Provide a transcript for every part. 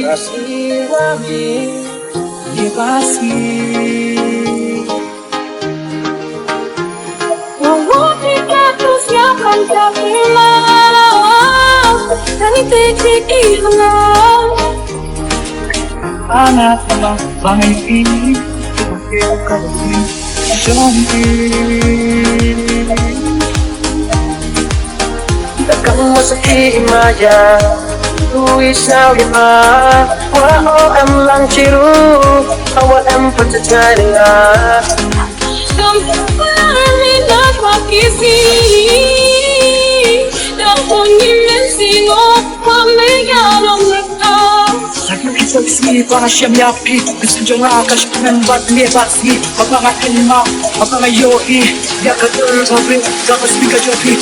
Kasih lagi dikasih. Ketika terus siapkan kapilah dari titik hilang. Anak telah bangun ini Kau ini Takkan masaki imaya Tuisaw yama Wao em lang chiru Awal em pagtataya Sampai nak makisi dah pengin singo pamegano mereka. Saksi para siyam yapi Gusto nga kash membat lebasi Mga ilma, mga yoi Yakatul sabi, tapos biga jopi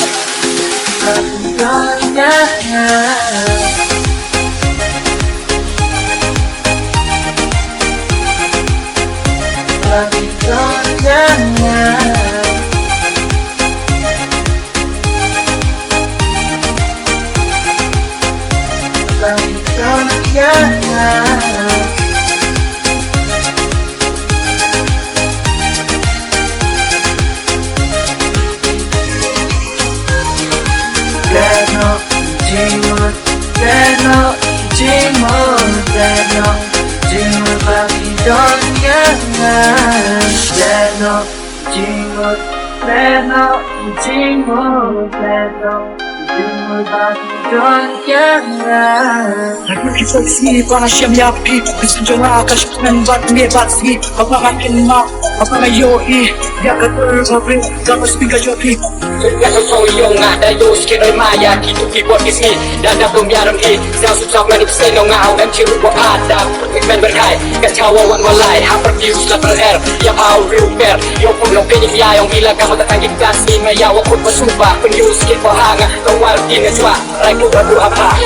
Saksi para siyam yapi Gusto nga kash membat lebasi Mga ilma, mga yoi Yakatul sabi, tapos biga jopi Yakasong iyong nga dayos kino'y maya Kito keyboard kisngi Dadap lumyaram hi Sang susap manipsin ng ngaw Em chiru po adap Pagmen berkay Kacawawan walay Hapar views lapang air Yapaw real pair Yung punong piniglayong Ilang ka matatangit kasi Mayawa ko't masupa Penyus kit po hanga Kawal dinaswa Ray po batu apa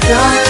Yeah.